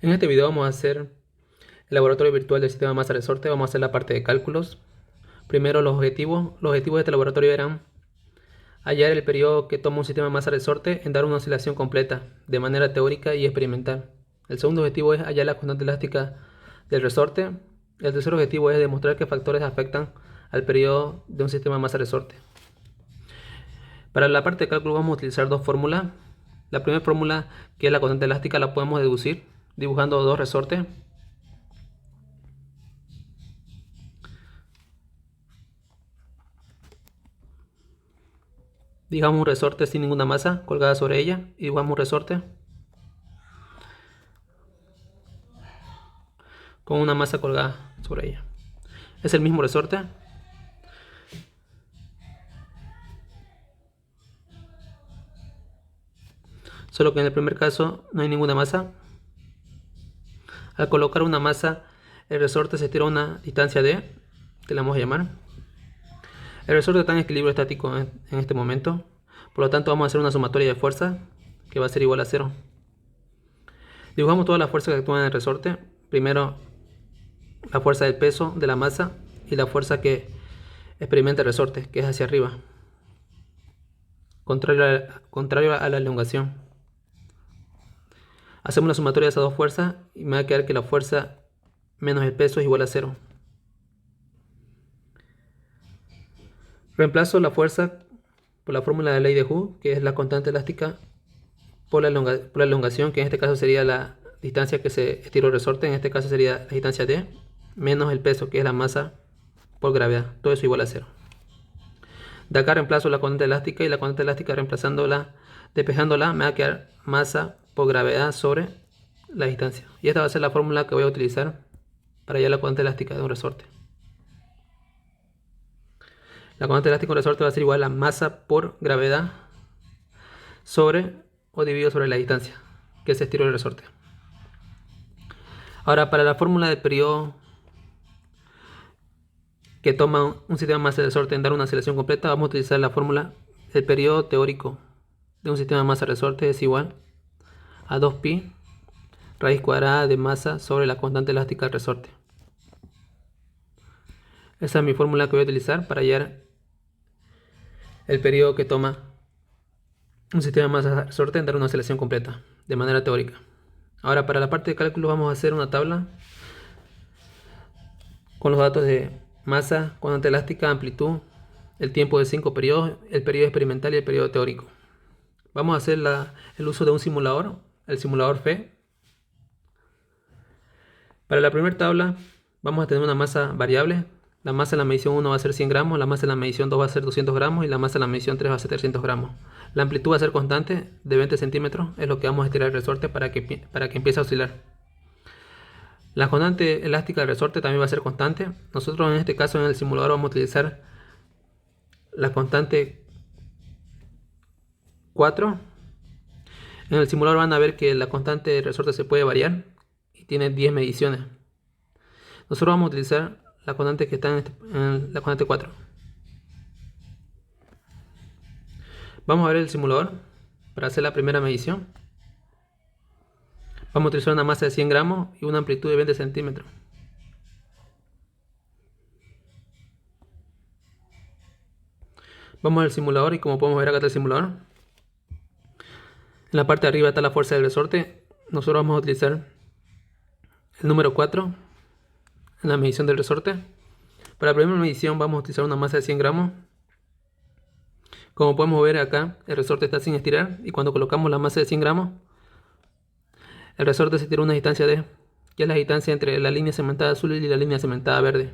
En este video vamos a hacer el laboratorio virtual del sistema masa-resorte. Vamos a hacer la parte de cálculos. Primero los objetivos. Los objetivos de este laboratorio eran hallar el periodo que toma un sistema masa-resorte en dar una oscilación completa, de manera teórica y experimental. El segundo objetivo es hallar la constante elástica del resorte. El tercer objetivo es demostrar qué factores afectan al periodo de un sistema masa-resorte. Para la parte de cálculo vamos a utilizar dos fórmulas. La primera fórmula, que es la constante elástica, la podemos deducir dibujando dos resortes. Dibujamos un resorte sin ninguna masa colgada sobre ella y dibujamos un resorte con una masa colgada sobre ella. Es el mismo resorte. Solo que en el primer caso no hay ninguna masa. Al colocar una masa, el resorte se estira a una distancia d, que le vamos a llamar. El resorte está en equilibrio estático en este momento. Por lo tanto vamos a hacer una sumatoria de fuerza que va a ser igual a 0. Dibujamos todas las fuerzas que actúan en el resorte. Primero la fuerza del peso de la masa y la fuerza que experimenta el resorte, que es hacia arriba, contrario a la elongación. Hacemos la sumatoria de esas dos fuerzas y me va a quedar que la fuerza menos el peso es igual a 0. Reemplazo la fuerza por la fórmula de ley de Hooke, que es la constante elástica por la elongación, que en este caso sería la distancia que se estiró el resorte. En este caso sería la distancia d, menos el peso, que es la masa por gravedad. Todo eso igual a 0. De acá reemplazo la constante elástica, y la constante elástica despejándola, me va a quedar masa por gravedad sobre la distancia. Y esta va a ser la fórmula que voy a utilizar para hallar la constante elástica de un resorte. La constante elástica de un resorte va a ser igual a masa por gravedad sobre o dividido sobre la distancia que se estiró el resorte. Ahora, para la fórmula del periodo que toma un sistema masa-resorte en dar una aceleración completa, vamos a utilizar la fórmula del periodo teórico de un sistema masa-resorte es igual a 2pi raíz cuadrada de masa sobre la constante elástica del resorte. Esa es mi fórmula que voy a utilizar para hallar el periodo que toma un sistema masa-resorte en dar una aceleración completa de manera teórica. Ahora, para la parte de cálculo vamos a hacer una tabla con los datos de masa, constante elástica, amplitud, el tiempo de 5 periodos, el periodo experimental y el periodo teórico. Vamos a hacer el uso de un simulador, el simulador FE. Para la primera tabla vamos a tener una masa variable. La masa en la medición 1 va a ser 100 gramos, la masa en la medición 2 va a ser 200 gramos y la masa en la medición 3 va a ser 300 gramos. La amplitud va a ser constante de 20 centímetros, es lo que vamos a estirar el resorte para que empiece a oscilar. La constante elástica del resorte también va a ser constante. Nosotros en este caso en el simulador vamos a utilizar la constante 4. En el simulador van a ver que la constante del resorte se puede variar y tiene 10 mediciones. Nosotros vamos a utilizar la constante que está en la constante 4. Vamos a ver el simulador para hacer la primera medición. Vamos a utilizar una masa de 100 gramos y una amplitud de 20 centímetros. Vamos al simulador y como podemos ver acá está el simulador. En la parte de arriba está la fuerza del resorte. Nosotros vamos a utilizar el número 4 en la medición del resorte. Para la primera medición vamos a utilizar una masa de 100 gramos. Como podemos ver acá, el resorte está sin estirar y cuando colocamos la masa de 100 gramos, el resorte se tira una distancia d, que es la distancia entre la línea segmentada azul y la línea segmentada verde.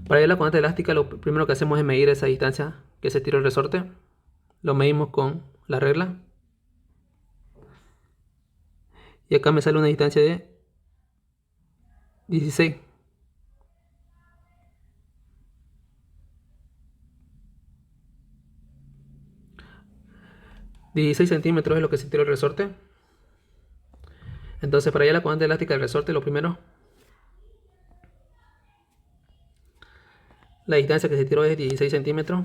Para hallar la constante elástica, lo primero que hacemos es medir esa distancia que se tiró el resorte. Lo medimos con la regla. Y acá me sale una distancia de 16. $16 centímetros es lo que se tiró el resorte. Entonces, para hallar la constante elástica del resorte, lo primero, la distancia que se tiró es 16 centímetros.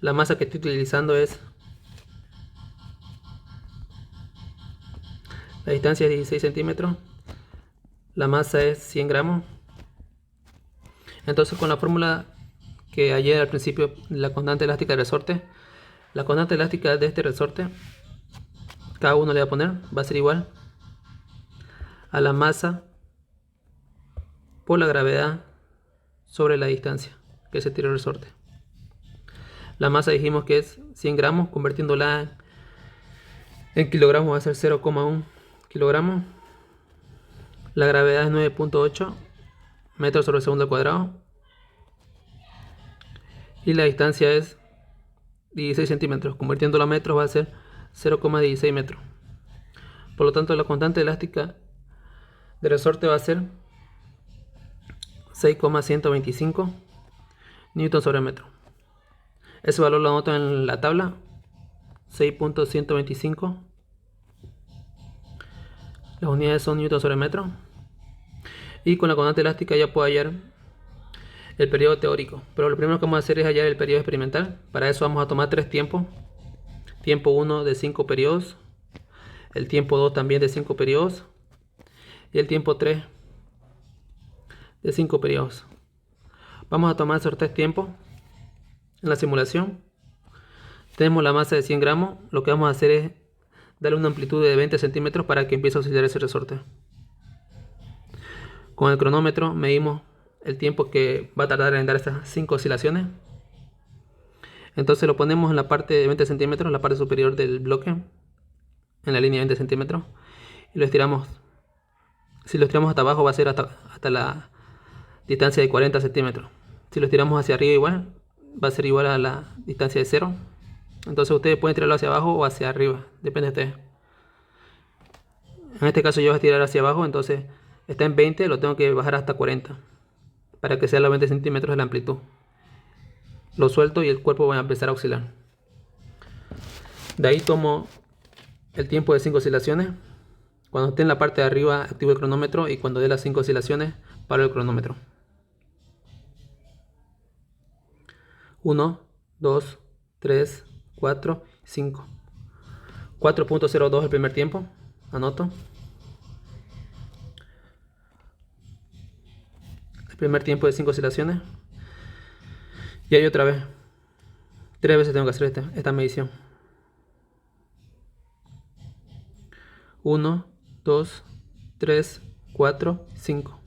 La masa que estoy utilizando es La distancia es 16 centímetros. La masa es 100 gramos. Entonces, con la fórmula que hallé al principio, la constante elástica del resorte, la constante elástica de este resorte, cada uno le va a poner, va a ser igual a la masa por la gravedad sobre la distancia que se tira el resorte. La masa dijimos que es 100 gramos, convirtiéndola en kilogramos va a ser 0,1 kilogramos. La gravedad es 9.8 metros sobre segundo al cuadrado. Y la distancia es 16 centímetros. Convirtiéndolo a metros va a ser 0,16 metros. Por lo tanto, la constante elástica de resorte va a ser 6,125 newton sobre metro. Ese valor lo anoto en la tabla, 6.125. Las unidades son newton sobre metro. Y con la constante elástica ya puedo hallar el periodo teórico. Pero lo primero que vamos a hacer es hallar el periodo experimental. Para eso vamos a tomar 3 tiempos. Tiempo 1 de 5 periodos. El tiempo 2 también de 5 periodos. Y el tiempo 3 de 5 periodos. Vamos a tomar esos 3 tiempos en la simulación. Tenemos la masa de 100 gramos. Lo que vamos a hacer es darle una amplitud de 20 centímetros para que empiece a oscilar ese resorte. Con el cronómetro medimos el tiempo que va a tardar en dar estas 5 oscilaciones. Entonces lo ponemos en la parte de 20 centímetros, en la parte superior del bloque, en la línea de 20 centímetros, y lo estiramos. Si lo estiramos hasta abajo va a ser hasta la distancia de 40 centímetros. Si lo estiramos hacia arriba igual, va a ser igual a la distancia de 0. Entonces ustedes pueden tirarlo hacia abajo o hacia arriba, depende de ustedes. En este caso yo voy a tirar hacia abajo, entonces está en 20, lo tengo que bajar hasta 40 para que sea los 20 centímetros de la amplitud. Lo suelto y el cuerpo va a empezar a oscilar. De ahí tomo el tiempo de 5 oscilaciones. Cuando esté en la parte de arriba activo el cronómetro y cuando dé las 5 oscilaciones paro el cronómetro. 1, 2, 3, 4, 5. 4.02 el primer tiempo. Anoto. El primer tiempo de 5 oscilaciones. Y ahí otra vez. 3 veces tengo que hacer esta medición. 1, 2, 3, 4, 5.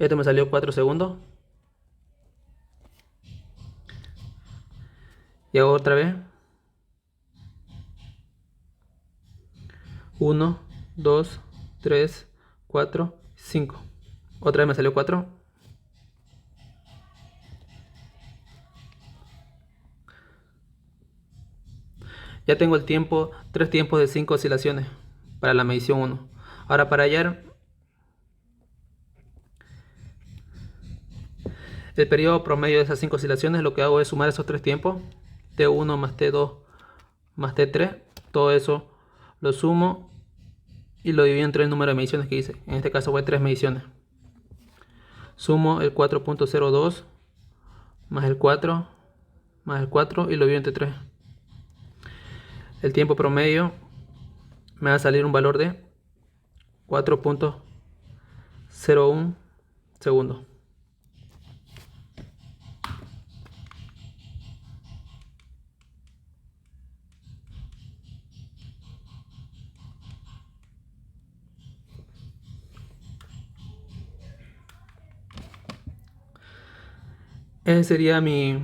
Esto me salió 4 segundos. Y hago otra vez. 1, 2, 3, 4, 5. Otra vez me salió 4. Ya tengo el tiempo, 3 tiempos de 5 oscilaciones para la medición 1. Ahora para hallar el periodo promedio de esas 5 oscilaciones, lo que hago es sumar esos 3 tiempos. T1 más T2 más T3. Todo eso lo sumo y lo divido entre el número de mediciones que hice. En este caso fue 3 mediciones. Sumo el 4.02 más el 4 más el 4 y lo divido entre 3. El tiempo promedio me va a salir un valor de 4.01 segundos. Ese sería mi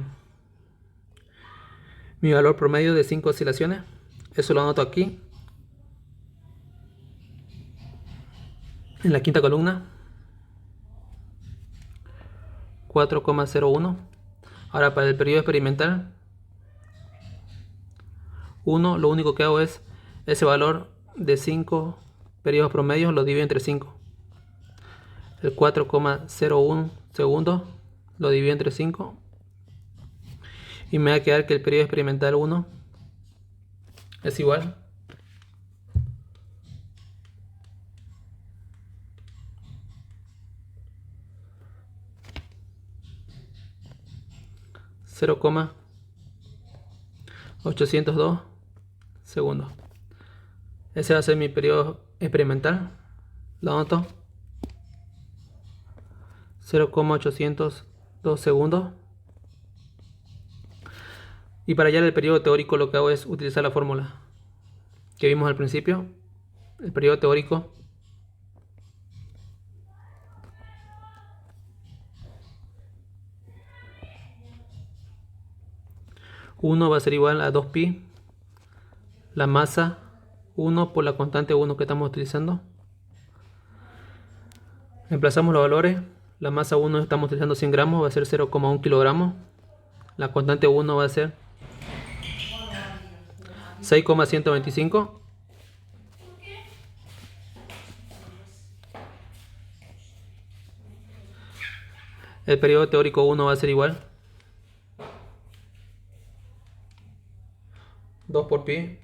valor promedio de 5 oscilaciones. Eso lo anoto aquí, en la quinta columna. 4,01. Ahora para el periodo experimental 1, lo único que hago es ese valor de 5 periodos promedios lo divido entre 5. El 4,01 segundos lo divido entre 5 y me va a quedar que el periodo experimental 1 es igual a 0,802 segundos. Ese va a ser mi periodo experimental. Lo anoto. 0,802 segundos. Y para hallar el periodo teórico lo que hago es utilizar la fórmula que vimos al principio. El periodo teórico va a ser igual a 2pi la masa 1 por la constante 1 que estamos utilizando. Reemplazamos los valores. La masa 1 estamos utilizando 100 gramos, va a ser 0,1 kilogramos. La constante 1 va a ser 6,125. El periodo teórico 1 va a ser igual 2 por pi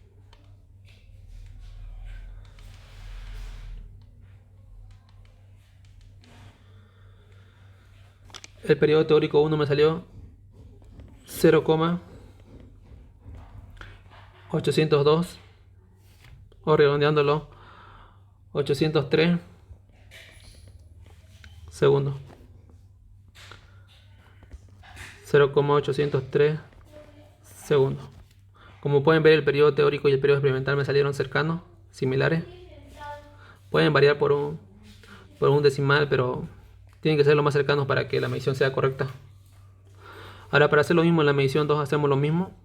el periodo teórico 1 me salió 0,802 o redondeándolo 803 segundos. 0,803 segundos. Como pueden ver, el periodo teórico y el periodo experimental me salieron cercanos, similares. Pueden variar por un decimal, pero tienen que ser lo más cercanos para que la medición sea correcta. Ahora, para hacer lo mismo en la medición 2 hacemos lo mismo.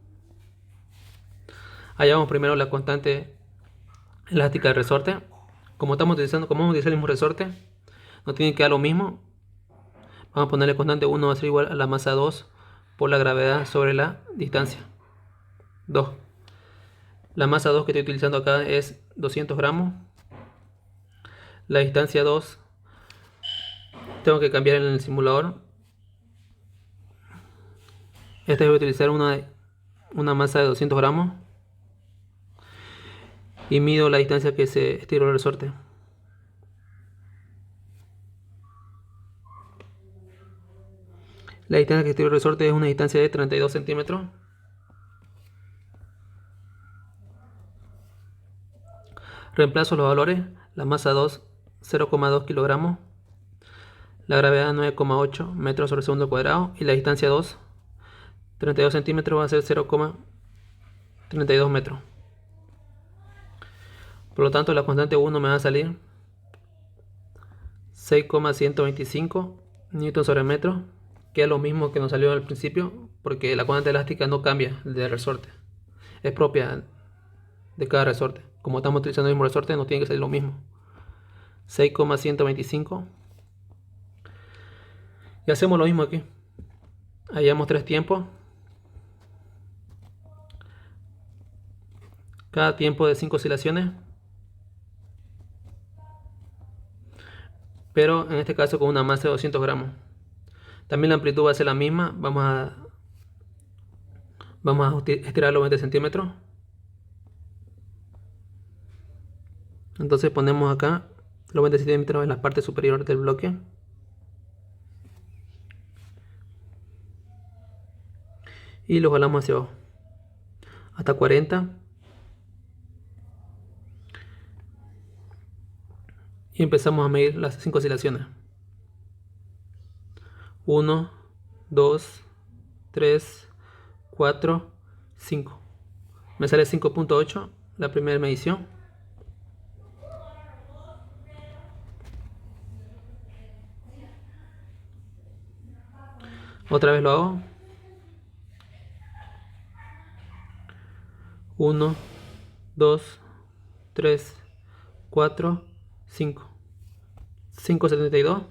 Hallamos primero la constante elástica del resorte. Como vamos a utilizar el mismo resorte, no tiene que dar lo mismo. Vamos a ponerle constante 1 va a ser igual a la masa 2 por la gravedad sobre la distancia 2. La masa 2 que estoy utilizando acá es 200 gramos. La distancia 2 tengo que cambiar en el simulador. Esta voy a utilizar una masa de 200 gramos. Y mido la distancia que se estiró el resorte. La distancia que estiró el resorte es una distancia de 32 centímetros. Reemplazo los valores. La masa 2, 0,2 kilogramos. La gravedad 9,8 metros sobre segundo cuadrado. Y la distancia 2, 32 centímetros, va a ser 0,32 metros. Por lo tanto, la constante 1 me va a salir 6,125 newton sobre metro, que es lo mismo que nos salió al principio, porque la constante elástica no cambia del resorte, es propia de cada resorte. Como estamos utilizando el mismo resorte, no tiene que salir lo mismo. 6,125. Y hacemos lo mismo aquí. Hallamos 3 tiempos. Cada tiempo de 5 oscilaciones. Pero en este caso con una masa de 200 gramos. También la amplitud va a ser la misma. Vamos a estirar los 20 centímetros. Entonces ponemos acá los 20 centímetros en la parte superior del bloque. Y los jalamos hacia abajo. Hasta 40. Y empezamos a medir las 5 oscilaciones. 1, 2, 3, 4, 5. Me sale 5,8 la primera medición. Otra vez lo hago. 1, 2, 3, 4, 5. 5,72.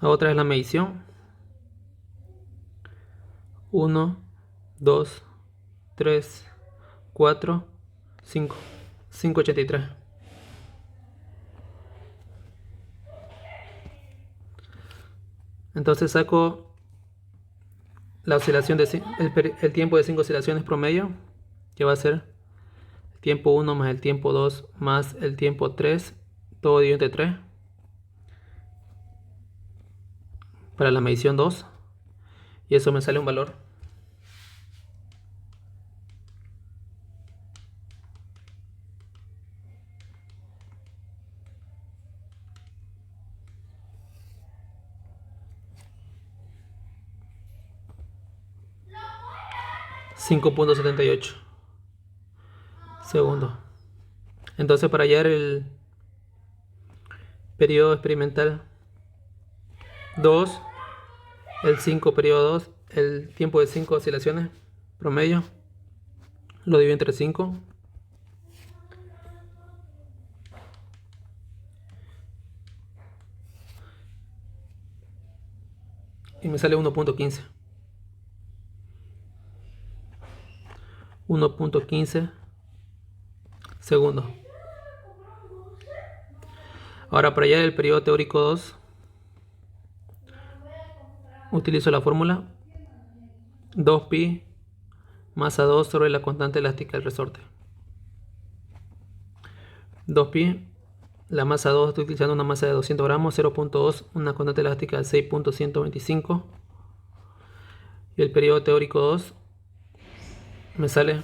Otra vez la medición. 1, 2, 3, 4, 5. 5,83. Entonces saco la oscilación el tiempo de 5 oscilaciones promedio, que va a ser el tiempo 1 más el tiempo 2 más el tiempo 3, todo dividido entre 3, para la medición 2, y eso me sale un valor 5.78 segundos. Entonces, para hallar el periodo experimental 2, el 5 periodo 2, el tiempo de 5 oscilaciones promedio, lo divido entre 5. Y me sale 1.15. 1.15 segundos. Ahora, para hallar el periodo teórico 2, utilizo la fórmula 2pi masa 2 sobre la constante elástica del resorte. 2pi, la masa 2, estoy utilizando una masa de 200 gramos, 0.2, una constante elástica de 6.125. Y el periodo teórico 2 me sale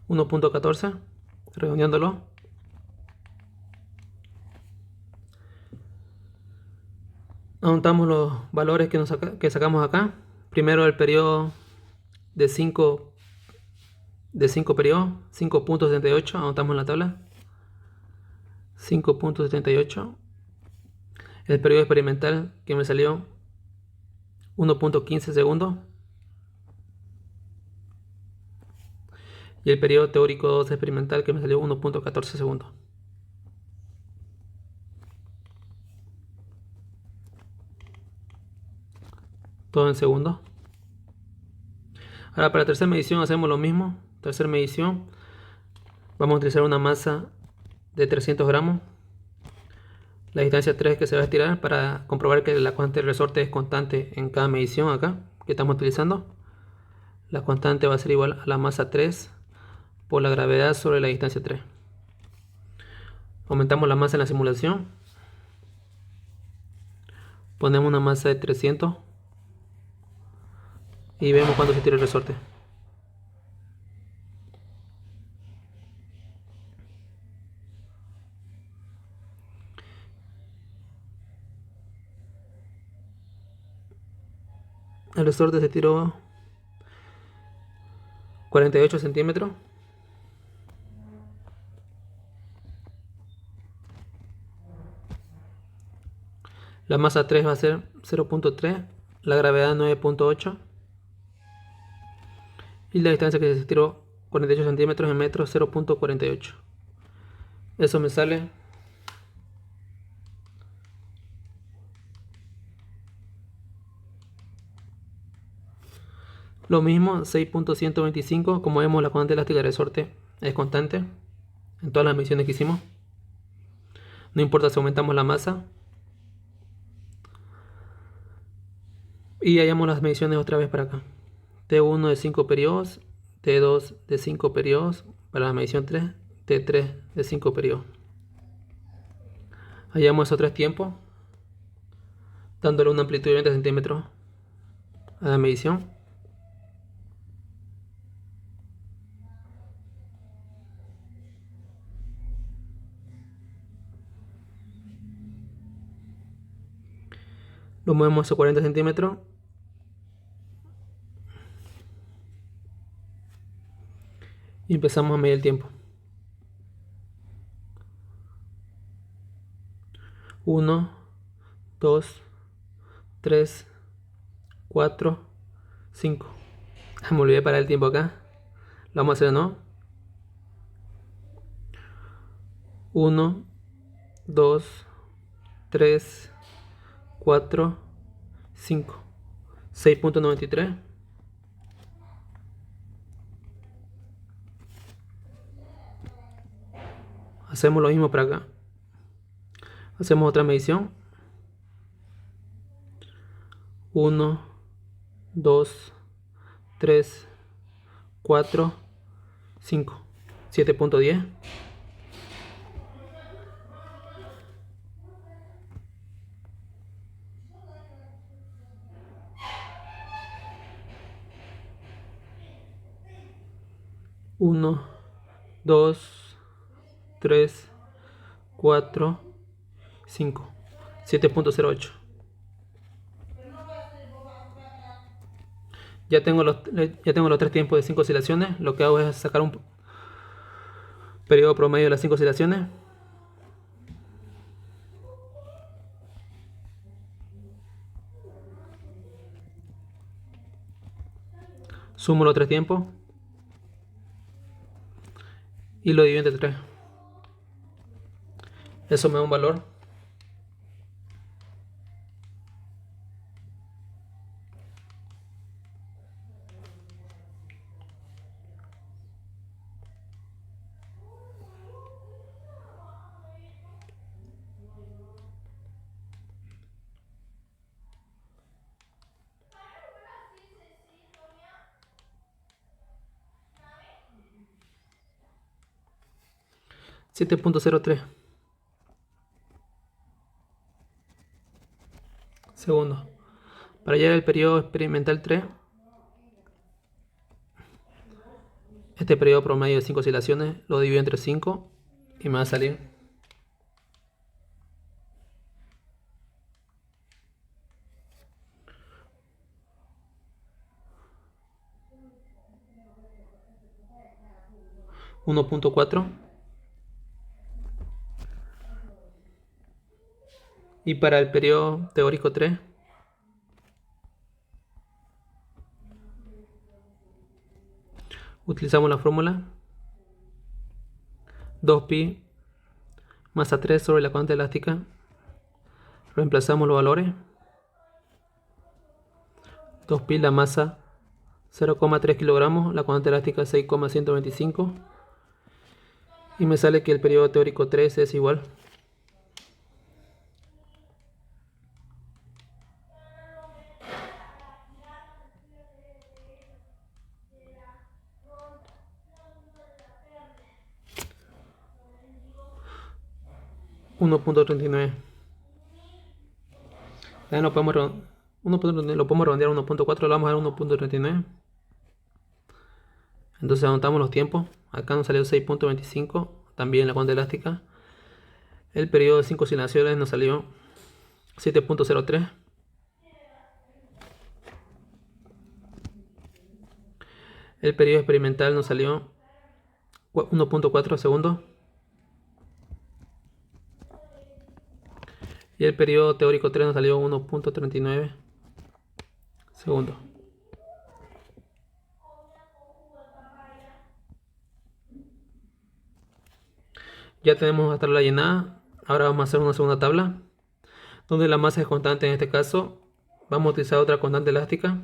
1.14, redondeándolo. Anotamos los valores que sacamos acá. Primero el periodo de 5 periodos, 5.78, anotamos en la tabla. 5.78. El periodo experimental que me salió 1.15 segundos. Y el periodo teórico 2 experimental que me salió 1.14 segundos. Todo en segundos. Ahora para la tercera medición hacemos lo mismo. Tercera medición. Vamos a utilizar una masa de 300 gramos. La distancia 3 que se va a estirar para comprobar que la constante del resorte es constante en cada medición acá que estamos utilizando. La constante va a ser igual a la masa 3 por la gravedad sobre la distancia 3. Aumentamos la masa en la simulación. Ponemos una masa de 300 y vemos cuándo se tira el resorte. El resorte se tiró 48 centímetros. La masa 3 va a ser 0.3, la gravedad 9.8 y la distancia que se tiró 48 centímetros en metros 0.48. Eso me sale lo mismo, 6.125. Como vemos, la constante elástica del resorte es constante en todas las mediciones que hicimos. No importa si aumentamos la masa. Y hallamos las mediciones otra vez para acá. T1 de 5 periodos, T2 de 5 periodos para la medición 3, T3 de 5 periodos. Hallamos esos tres tiempos, dándole una amplitud de 20 centímetros a la medición. Lo movemos a 40 centímetros. Y empezamos a medir el tiempo. 1, 2, 3, 4, 5. Me olvidé de parar el tiempo acá. Lo vamos a hacer de nuevo. 1, 2, 3, 4, 5. 6.93. Hacemos lo mismo para acá. Hacemos otra medición. 1, 2, 3, 4, 5. 7.10. 1, 2, 3, 4, 5, 7.08. Ya tengo los 3 tiempos de 5 oscilaciones. Lo que hago es sacar un periodo promedio de las 5 oscilaciones. Sumo los 3 tiempos y lo divido entre 3. Eso me da un valor. $7.03 segundos. Para llegar al periodo experimental 3, este periodo promedio de 5 oscilaciones lo divido entre 5 y me va a salir 1.4. Y para el periodo teórico 3, utilizamos la fórmula 2pi masa 3 sobre la constante elástica. Reemplazamos los valores. 2pi la masa 0,3 kilogramos, la constante elástica 6,125. Y me sale que el periodo teórico 3 es igual a 1.39. También lo podemos redondear a 1.4, lo vamos a dar 1.39. Entonces anotamos los tiempos. Acá nos salió 6.25, también la constante elástica. El periodo de 5 oscilaciones nos salió 7.03. El periodo experimental nos salió 1.4 segundos. Y el periodo teórico 3 nos salió 1.39 segundos. Ya tenemos hasta la llenada. Ahora vamos a hacer una segunda tabla, donde la masa es constante. En este caso vamos a utilizar otra constante elástica.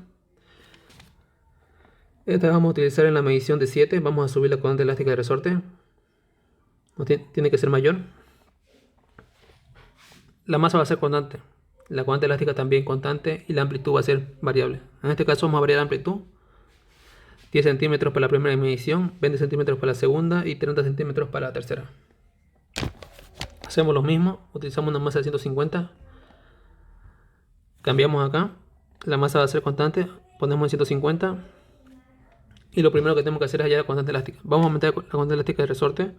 Esta vamos a utilizar en la medición de 7. Vamos a subir la constante elástica de resorte. Tiene que ser mayor. La masa va a ser constante, la constante elástica también constante y la amplitud va a ser variable. En este caso vamos a variar la amplitud. 10 centímetros para la primera medición, 20 centímetros para la segunda y 30 centímetros para la tercera. Hacemos lo mismo, utilizamos una masa de 150. Cambiamos acá, la masa va a ser constante, ponemos en 150. Y lo primero que tenemos que hacer es hallar la constante elástica. Vamos a aumentar la constante elástica de resorte.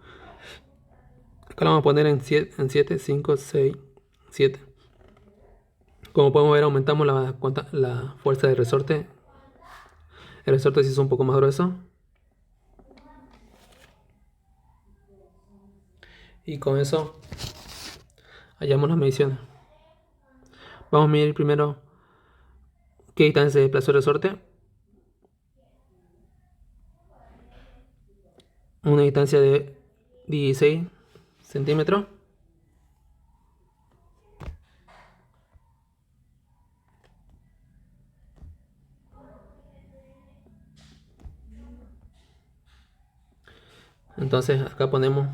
Acá la vamos a poner en 7, 5, 6, 7. Como podemos ver, aumentamos la fuerza de resorte. El resorte se hizo un poco más grueso. Y con eso hallamos las mediciones. Vamos a medir primero qué distancia se desplazó el resorte. Una distancia de 16 centímetros. Entonces acá ponemos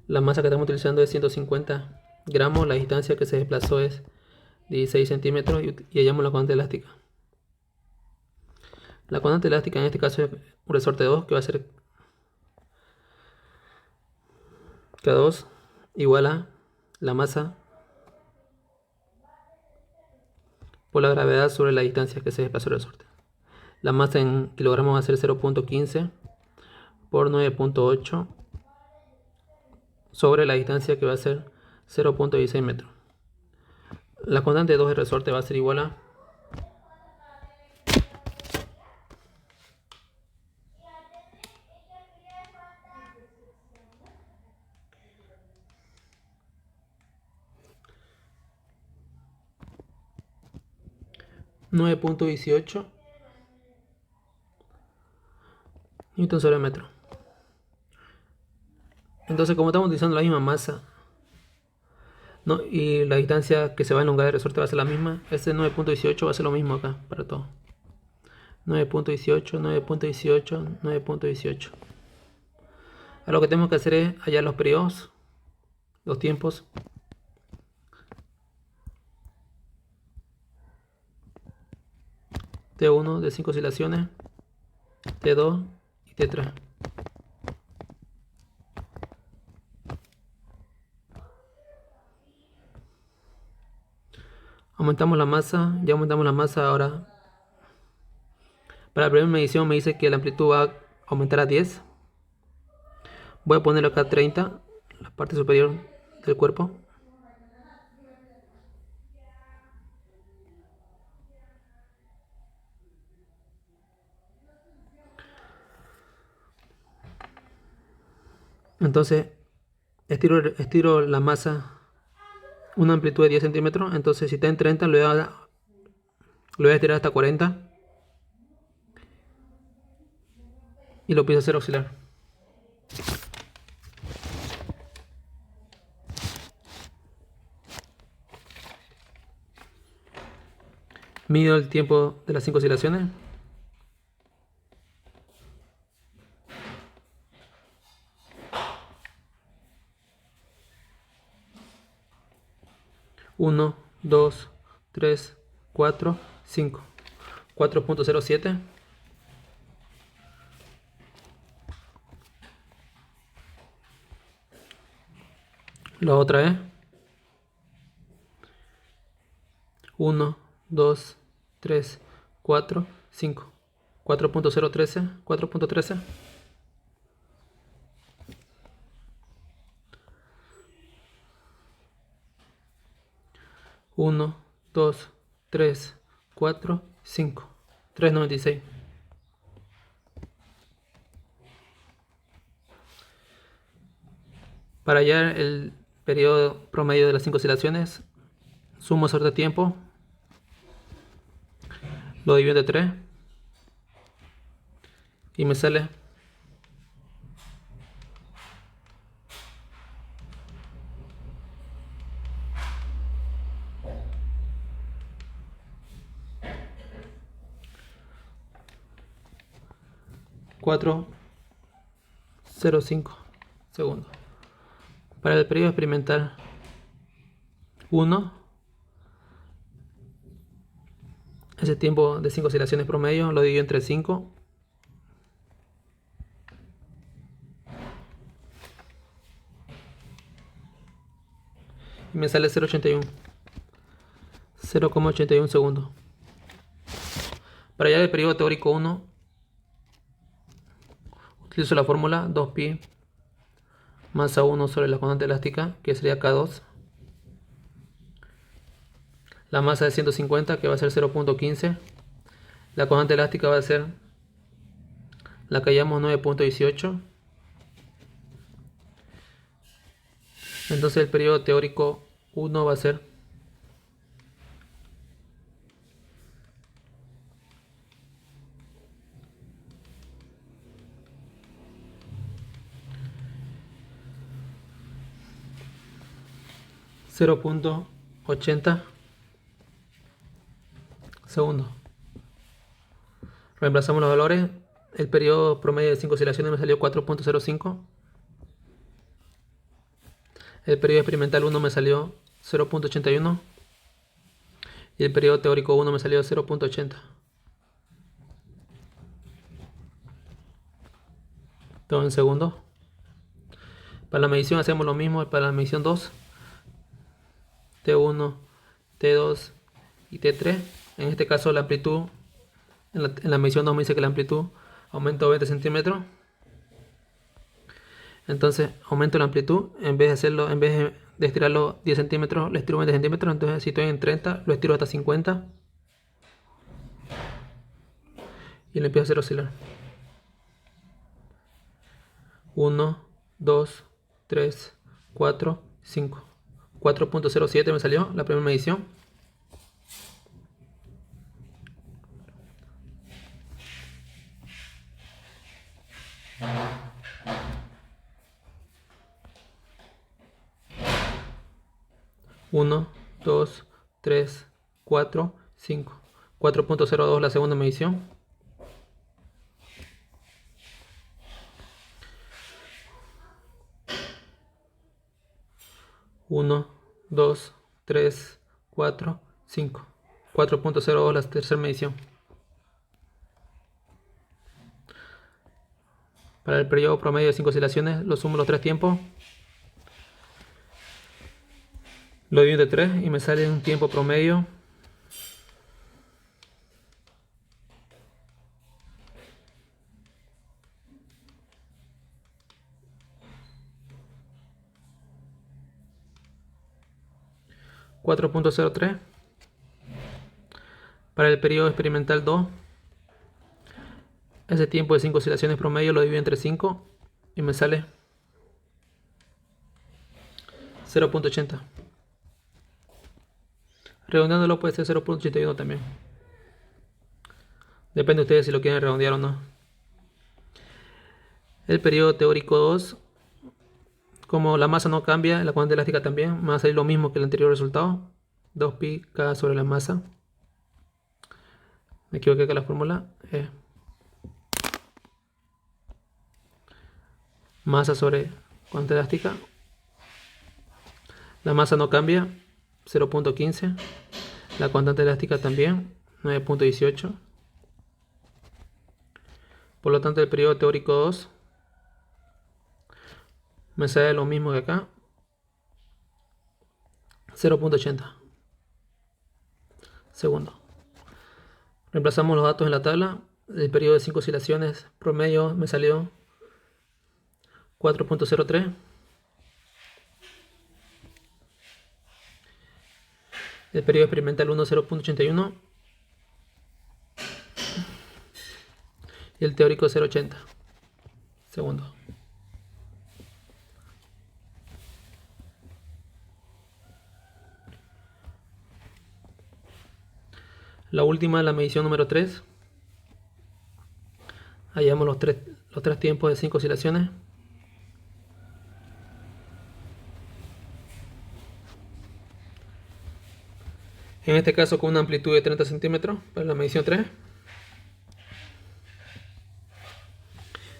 la masa que estamos utilizando es 150 gramos, la distancia que se desplazó es 16 centímetros y hallamos la constante elástica. La constante elástica en este caso es un resorte 2 que va a ser K2 igual a la masa por la gravedad sobre la distancia que se desplazó el resorte. La masa en kilogramos va a ser 0.15 por 9.8 sobre la distancia que va a ser 0.16 metros. La constante de 2 de resorte va a ser igual a 9.18 newton sobre metro. Entonces, como estamos utilizando la misma masa, ¿no? Y la distancia que se va a elongar de resorte va a ser la misma, este 9.18 va a ser lo mismo acá para todo. 9.18, 9.18, 9.18. Ahora lo que tenemos que hacer es hallar los periodos, los tiempos. T1 de 5 oscilaciones, T2 y T3. Aumentamos la masa, ya aumentamos la masa. Ahora para la primera medición me dice que la amplitud va a aumentar a 10. Voy a poner acá 30, la parte superior del cuerpo. Entonces estiro la masa una amplitud de 10 centímetros. Entonces si está en 30 lo voy a estirar hasta 40 y lo empiezo a hacer oscilar. Mido el tiempo de las 5 oscilaciones. Uno, 2, 3, 4, 5. 4.07. La otra es 1, 2, 3, 4, 5. 4.013, 4.13. 1, 2, 3, 4, 5. 3.96. Para hallar el periodo promedio de las 5 oscilaciones, sumo sobre tiempo, lo divido entre 3 y me sale 4.05 segundos. Para el periodo experimental 1, ese tiempo de 5 oscilaciones promedio lo divido entre 5 y me sale 0.81 segundos. Para hallar el periodo teórico 1, utilizo la fórmula 2pi más A1 sobre la constante elástica, que sería K2. La masa de 150, que va a ser 0.15. La constante elástica va a ser la que llamamos 9.18. Entonces el periodo teórico 1 va a ser 0.80 segundos. Reemplazamos los valores. El periodo promedio de 5 oscilaciones me salió 4.05. El periodo experimental 1 me salió 0.81. Y el periodo teórico 1 me salió 0.80. Todo en segundos. Para la medición hacemos lo mismo. Para la medición 2, T1, T2 y T3. En este caso la amplitud, en la medición 2 me dice que la amplitud aumentó 20 centímetros. Entonces aumento la amplitud, en vez de estirarlo 10 centímetros, lo estiro 20 centímetros. Entonces si estoy en 30, lo estiro hasta 50 y lo empiezo a hacer oscilar. 1, 2, 3, 4, 5. 4.07 me salió la primera medición. Uno, 2, 3, 4, 5. 4.02 la segunda medición. 1, 2, 3, 4, 5. 4.02 la tercera medición. Para el periodo promedio de 5 oscilaciones, lo sumo los 3 tiempos. Lo divido entre 3 y me sale un tiempo promedio . 4.03. Para el periodo experimental 2, ese tiempo de 5 oscilaciones promedio lo divido entre 5 y me sale 0.80. Redondeándolo puede ser 0.81 también. Depende de ustedes si lo quieren redondear o no. El periodo teórico 2, como la masa no cambia, la constante elástica también, me va a salir lo mismo que el anterior resultado. 2pi K sobre la masa. Me equivoqué con la fórmula. Masa sobre constante elástica. La masa no cambia, 0.15. La constante elástica también, 9.18. Por lo tanto, el periodo teórico 2 me sale lo mismo que acá, 0.80 segundos. Reemplazamos los datos en la tabla. El periodo de 5 oscilaciones promedio me salió 4.03. El periodo experimental 1, 0.81. Y el teórico 0.80 segundos. La última, la medición número 3. Hallamos los tres tiempos de 5 oscilaciones. En este caso con una amplitud de 30 centímetros para la medición 3.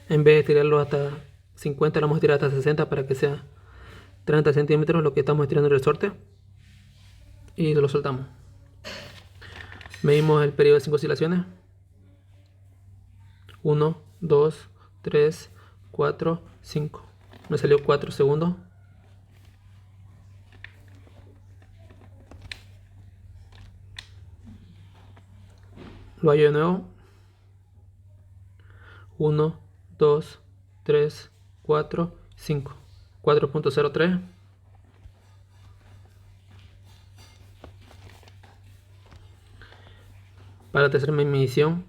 En vez de estirarlo hasta 50, lo vamos a estirar hasta 60 para que sea 30 centímetros lo que estamos estirando el resorte. Y lo soltamos. Medimos el periodo de 5 oscilaciones. 1, 2, 3, 4, 5. Me salió 4 segundos. Lo hallo de nuevo. 1, 2, 3, 4, 5. 4.03. Para la tercera medición.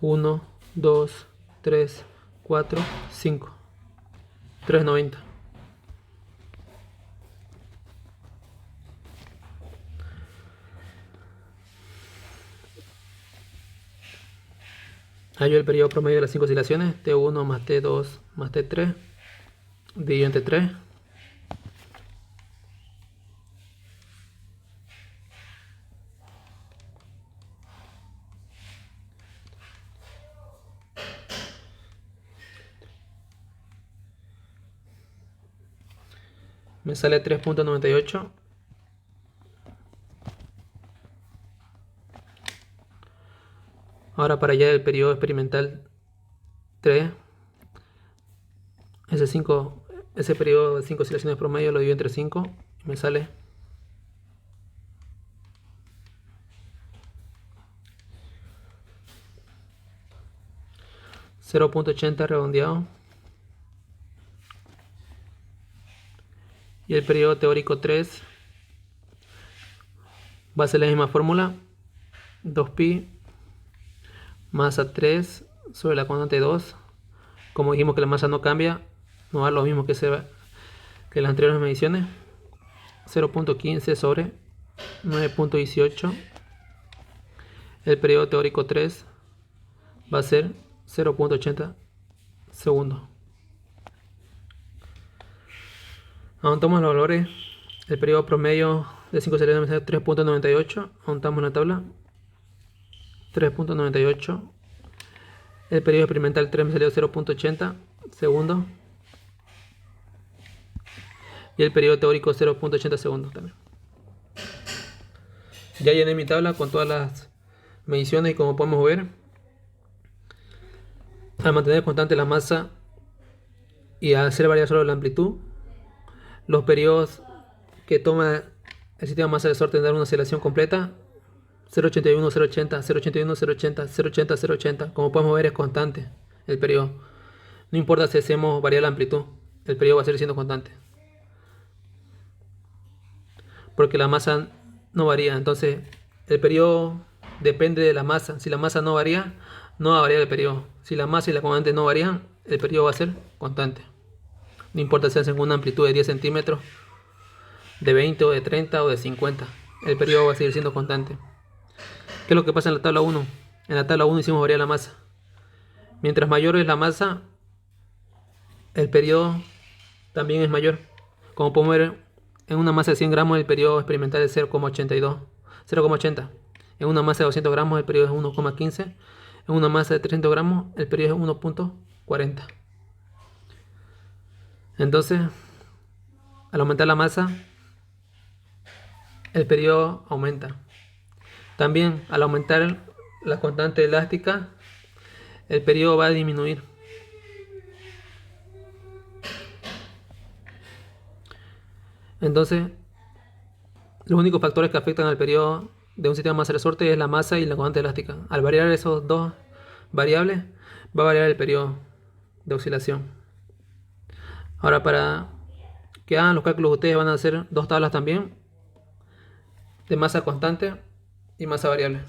1, 2, 3, 4, 5. 3.90. Hallo el periodo promedio de las 5 oscilaciones. T1 más T2 más T3. Dividido entre 3. Me sale 3.98. Ahora para allá el periodo experimental 3. Ese periodo de 5 oscilaciones promedio lo divido entre 5 y me sale 0.80 redondeado. Y el periodo teórico 3 va a ser la misma fórmula, 2pi masa 3 sobre la constante 2. Como dijimos que la masa no cambia, no va a lo mismo que las anteriores mediciones. 0.15 sobre 9.18. El periodo teórico 3 va a ser 0.80 segundos. Aumentamos los valores. El periodo promedio de 5 series va a ser 3.98. Aumentamos la tabla. 3.98. El periodo experimental 3 me salió 0.80 segundos. Y el periodo teórico 0.80 segundos también. Ya llené mi tabla con todas las mediciones y como podemos ver, al mantener constante la masa y al hacer variar solo la amplitud, los periodos que toma el sistema masa resorte tendrán una aceleración completa 0.81, 0.80, 0.81, 0.80, 0.80, 0.80. Como podemos ver es constante el periodo. No importa si hacemos variar la amplitud, el periodo va a seguir siendo constante. Porque la masa no varía, entonces el periodo depende de la masa. Si la masa no varía, no va a variar el periodo. Si la masa y la constante no varían, el periodo va a ser constante. No importa si hacen una amplitud de 10 centímetros, de 20 o de 30 o de 50, el periodo va a seguir siendo constante. ¿Qué es lo que pasa en la tabla 1? En la tabla 1 hicimos variar la masa. Mientras mayor es la masa, el periodo también es mayor. Como podemos ver, en una masa de 100 gramos el periodo experimental es 0.80. En una masa de 200 gramos el periodo es 1.15. En una masa de 300 gramos el periodo es 1.40. Entonces, al aumentar la masa, el periodo aumenta. También al aumentar la constante elástica, el periodo va a disminuir. Entonces, los únicos factores que afectan al periodo de un sistema masa-resorte es la masa y la constante elástica. Al variar esos dos variables, va a variar el periodo de oscilación. Ahora, para que hagan los cálculos, ustedes van a hacer dos tablas también de masa constante y masa variable.